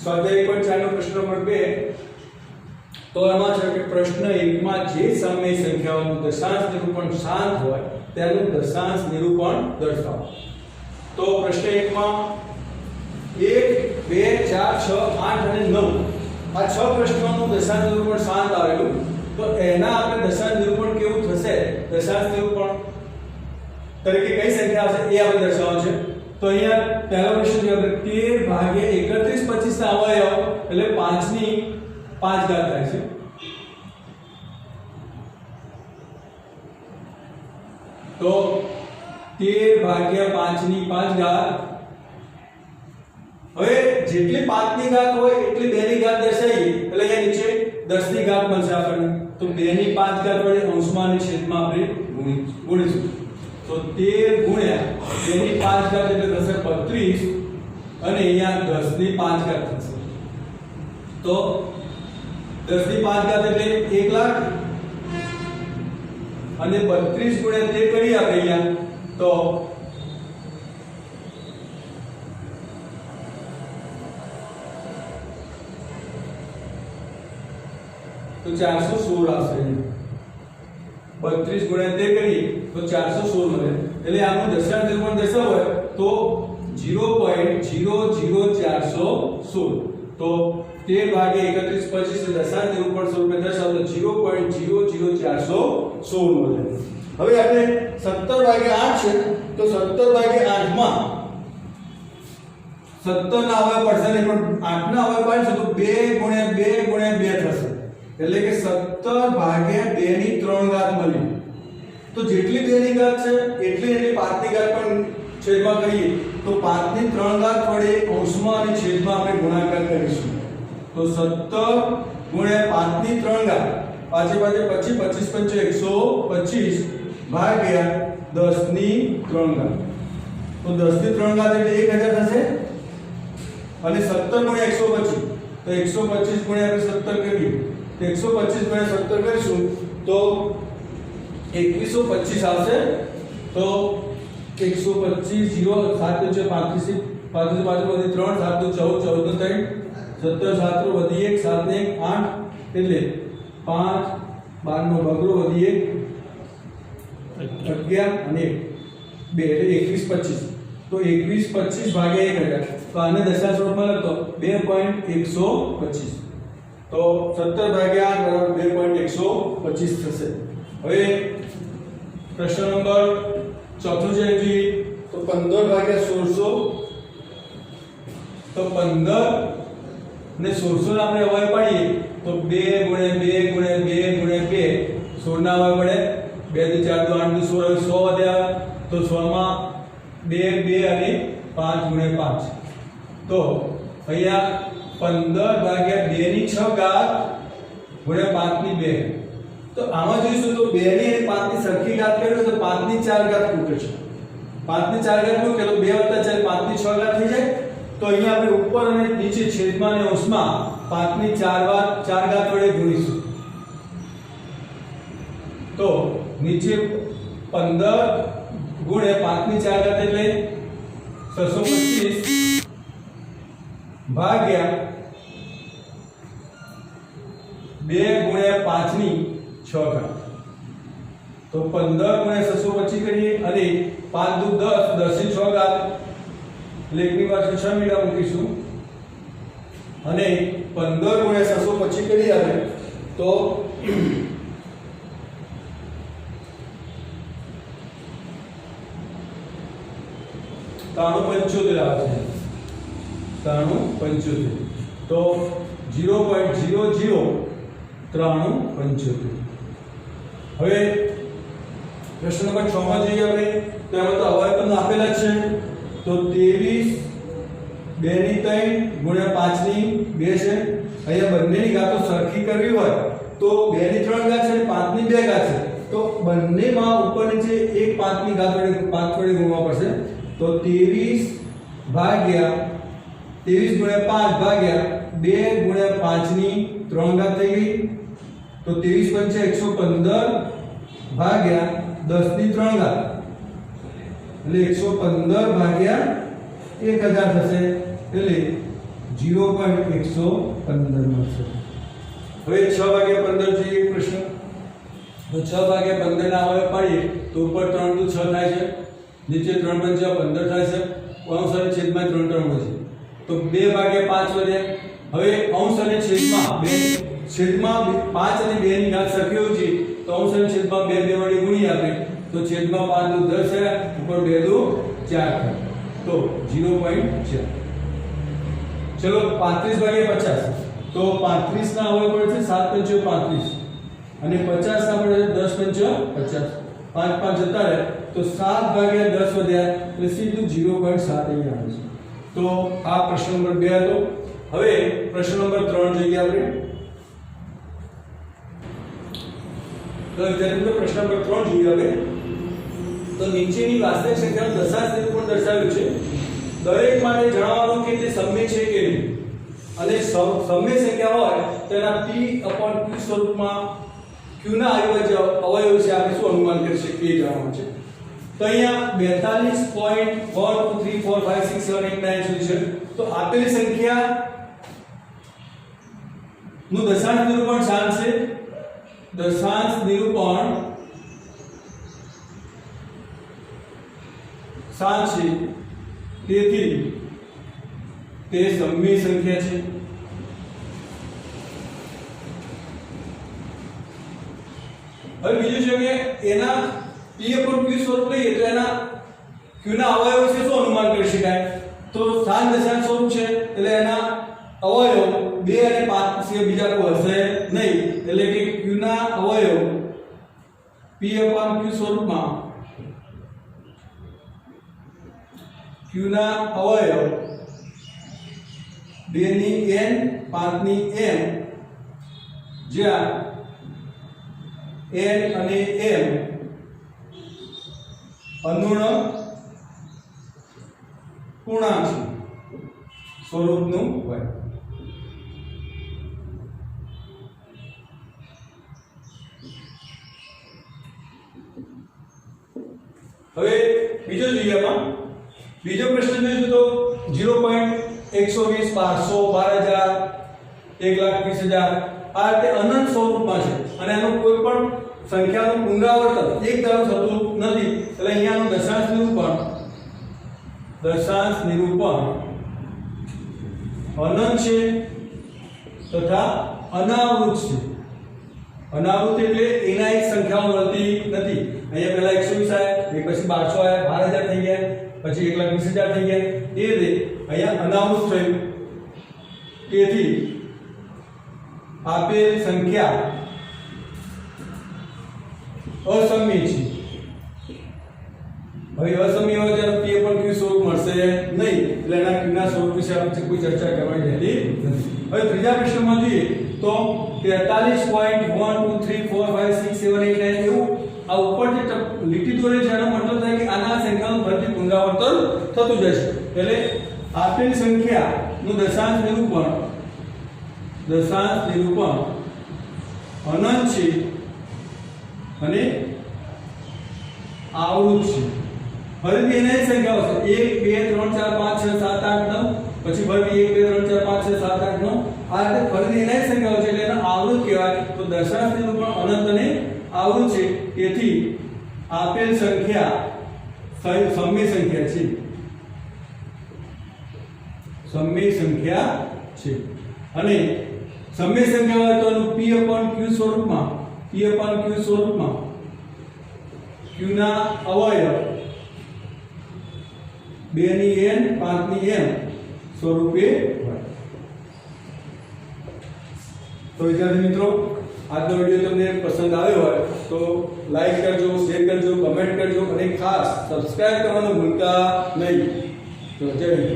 સ્વાધ્યાય 1.4 નો પ્રશ્ન નંબર 2 તો એમાં છે કે પ્રશ્ન 1 માં જે સમય સંખ્યાઓનું દશાંશ નિરૂપણ શાંત હોય તેનું દશાંશ નિરૂપણ દર્શાવો। તો પ્રશ્ન 1 માં 1 2 4 6 8 અને 9 આ 6 પ્રશ્નોનું દશાંશ નિરૂપણ શાંત આવેલું। તો એના આપણે દશાંશ નિરૂપણ કેવું થશે, દશાંશ નિરૂપણ તરીકે કઈ સંખ્યા હશે એ આપણે દર્શાવવાનું છે। તો અહીંયા પહેલો પ્રશ્ન છે 13 ભાગ્યા 31 25 ના અવયવ એટલે 5 ની 5 ઘાત થાય છે। તો 13 ભાગ્યા 5 ની 5 ઘાત, હવે જેટલી 5 ની ઘાત હોય એટલી 2 ની ઘાત દર્શાવીએ એટલે અહીંયા નીચે 10 ની ઘાત મળશે આપણને। તો 2 ની 5 ઘાત વડે અંશમાં અને છેદમાં આપણે ગુણીશું। તો 13 ગુણ્યા 2 ની 5 ઘાત એટલે થશે 35 અને અહીંયા 10 ની 5 ઘાત થશે। તો 10 ની 5 ઘાત એટલે 1 લાખ અને 32 ગુણ્યા તે કરી આપણે અહીંયા તો 416 આવશે। 32 ગુણ્યા તે કરી તો 416 મળે। એટલે આનું દશાંશ નિરૂપણ દર્શાવવું હોય તો 0.00416। તો 13 ભાગ્યા 31 25 દશાંશ નિરૂપણ સ્વરૂપે દર્શાવો તો 0.00416 મળે। હવે આપણે 17 ભાગ્યા 8 છે તો 17 ભાગ્યા 8 માં 17 ના અવયવ પડશે નહીં પણ 8 ના અવયવ પાડશે તો 2 ગુણ્યા 2 ગુણ્યા 2 થશે। એટલે કે 17 ભાગ્યા 2 ની 3 ઘાત મળી। તો જેટલી 2 ની ઘાત છે એટલી 5 ની ઘાત પણ છેદમાં કરીએ તો 5 ની 3 ઘાત વડે અંશમાં અને છેદમાં આપણે ગુણાકાર કરીશું। તો 17 ગુણ્યા 5 ની 3 ઘાત પાછે 25 25 125 ભાગ્યા 10 ની 3 ઘાત। તો 10 ની 3 ઘાત એટલે 1000 થશે અને 17 ગુણ્યા 125 તો 125 ગુણ્યા આપણે 17 કરીએ તો 125 ગુણ્યા 17 કરીશું તો 2125 આવશે। તો 125 0 7 છે 35 35 બાજુ વધી 3 7 14 14 3 17 7 વધી 1 7 ને 8 એટલે 5 12 નો ભાગરો વધી 1 11 અને 2 એટલે 2125। તો 2125 ભાગ્યા 1000 તો આને દશાંશ સ્વરૂપમાં લખો 2.125। તો 17 ભાગ્યા 8 બરાબર 2.125 થશે। હવે પ્રશ્ન નંબર 4 છે જી તો 15 ભાગ્યા 1600 તો 15 ને 1600 ના આપણે અવયવ પાડીએ તો 2 ગુણ્યા 2 ગુણ્યા 2 ગુણ્યા 2 16 ના અવયવ પડે 2 થી 4 તો 8 ની 16 100 વધ્યા તો 100 માં 2 2 અને 5 ગુણ્યા 5 તો અહીંયા 15 ભાગ્યા 2 ની 6 ઘાત ગુણ્યા 5 ની 2। તો આમાં જોઈશું તો 2 ની અને 5 ની સરખી ઘાત કરીએ તો 5 ની 4 ઘાત ખૂટે છે। 5 ની 4 ઘાત મૂકે તો 2 + 4 5 ની 6 ઘાત થઈ જાય। તો અહીંયા આપણે ઉપર અને નીચે છેદમાં અને અંશમાં 5 ની 4 ઘાત વડે ગુણીશું। તો નીચે 15 ગુણ્યા 5 ની 4 ઘાત એટલે 625 ભાગ્યા 2 ગુણ્યા 5 ની 6 ઘાત। તો 15 ગુણ્યા 625 કરીએ અને 5 દુ 10 10 ની 6 ઘાત એટલે એકની પાછળ 6 મીટર મૂકીશું અને 15 ગુણ્યા 625 કરીએ આપણે તો 375 આવે છે। 375 તો 0.00375। હવે પ્રશ્ન નંબર 6 માં જઈએ આપણે તો એમાં તો અવયવ પણ આપેલા છે। તો 23 2 ની 3 ગુણ્યા 5 ની 2 છે। અહીંયા બંનેની ઘાતો સરખી કરવી હોય તો 2 ની 3 ઘાત છે અને 5 ની 2 ઘાત છે। તો બંનેમાં ઉપર નીચે એક 5 ની ઘાત વડે 5 વડે ગુણવા પડશે। તો 23 ભાગ્યા 23 ગુણ્યા 5 ભાગ્યા 2 ગુણ્યા 5 ની 3 ઘાત થઈ ગઈ। તો 23 પંચા 115 ભાગ્યા 10 ની 3 ઘાત એટલે 115 ભાગ્યા 1000 થશે। એટલે 0.115 મળશે। હવે 6 ભાગ્યા 15 જોઈએ એક પ્રશ્ન। તો 6 ભાગ્યા 15 ના અવયવ પાડીએ તો ઉપર 3 × 6 થાય છે, નીચે 3 × 5 15 થાય છે, અંશ અને છેદમાં 3 3 વધે છે તો 2 ભાગ્યા 5 વધ્યા। હવે અંશ અને છેદમાં 5 અને 2 ની ઘાત સરખી હોય છે તો અંશ અને છેદમાં 2 2 વડે ગુણી આપે તો છેદમાં 5 નું 10 છે, ઉપર 2 નું 4 થાય તો 0.4। ચલો 35 ભાગ્યા 50 તો 35 ના અવયવ પડશે 7 × 35 અને 50 ના પડે 10 × 50 5 5 જતા રહે તો 7 ભાગ્યા 10 વધ્યા એટલે સીધું 0.7 અહીંયા આવે છે। તો આ પ્રશ્ન નંબર 2 હતો। હવે પ્રશ્ન નંબર 3 જોઈએ આપણે। તો વિદ્યાર્થીઓ પ્રશ્ન નંબર 3 જોઈએ આપણે। તો નીચેની વાસ્તવિક સંખ્યાનું દશાંશ નિરૂપણ દર્શાવ્યું છે। દરેક માટે જણાવવાનું કે તે સમય છે કે નહીં અને સમય સંખ્યા હોય તો એના p/q સ્વરૂપમાં q ના અવિભાજ્ય અવયવ છે આપણે શું અનુમાન કરી શકીએ એ જાણવાનું છે। તો અહીંયા 42.123456789 સોલ્યુશન। તો આપેલી સંખ્યા નું દશાંશ નિરૂપણ શાંત છે। દશાંશ નિરૂપણ શાંત છે તેથી તે સમય સંખ્યા છે। હવે બીજું છે કે એના p/q સ્વરૂપ લઈએ તો એના q ના અવયવ વિશે શું અનુમાન કરી શકાય? તો શાંત દશાંશ સ્વરૂપ છે એટલે એના અવયવ 2 અને 5 સિવાય બીજા કોઈ હશે નહીં, એટલે કે q ના અવયવ p/q સ્વરૂપમાં q ના અવયવ 2 ની n 5 ની m જ્યાં n અને m અનુર્ણ પૂર્ણાંક સ્વરૂપનું હોય। હવે બીજો જોઈએ આપણે। બીજો પ્રશ્ન જોઈએ તો 0.120 500 12000 1,20,000 આ રીતે અનંત સ્વરૂપમાં છે અને એનું કોઈ પણ સંખ્યાનું પુનરાવર્તન એક ધારું થતું નથી, એટલે અહીંયાનું દશાંશ નિરૂપણ અનંત છે તથા અનાવૃત છે। અનાવૃત એટલે એના એક સંખ્યાઓ મળતી નથી। અહીંયા પહેલા 120 આયા, પછી 1200 આયા, 12000 થઈ ગયા, પછી 1,20,000 થઈ ગયા, એ રીતે અહીંયા અનાવૃત થયું। તેથી આપેલ સંખ્યા અસમય છે। હવે અસમય હોય ત્યારે p/q સ્વરૂપ મળશે નહીં, એટલે એના q ના સ્વરૂપ વિશે આપણે કોઈ ચર્ચા કરવાની રહેતી નથી। હવે ત્રીજા પ્રશ્નમાં જોઈએ તો 43.123456789 એવું આ ઉપર જે લીટી દોરી છે એનો મતલબ થાય કે આના સંખ્યાનું ફરીથી પુનરાવર્તન થતું જશે, એટલે આપેલ સંખ્યાનું દશાંશ નિરૂપણ અનંત છે અને આવૃત છે। ફરીથી એના સંખ્યાઓ છે 1 2 3 4 5 6 7 8 9, પછી ફરીથી 1 2 3 4 5 6 7 8 9 આ રીતે ફરીથી એના સંખ્યાઓ છે એટલે એના આવૃત કહેવાય। તો દશાંશ નિરૂપણ અનંત અને આવૃત છે, તેથી આપેલ સંખ્યા સમય સંખ્યા છે। સમય સંખ્યા છે અને સમય સંખ્યા હોય તો p/q સ્વરૂપમાં q ના અવયવ 2 ની n 5 ની m સ્વરૂપે હોય। તો વિદ્યાર્થી મિત્રો આજનો વિડિયો તમને પસંદ આવ્યો હોય તો લાઈક કરજો, શેર કરજો, કમેન્ટ કરજો અને ખાસ સબસ્ક્રાઇબ કરવાનું ભૂલતા નહીં। તો જય હિન્દ।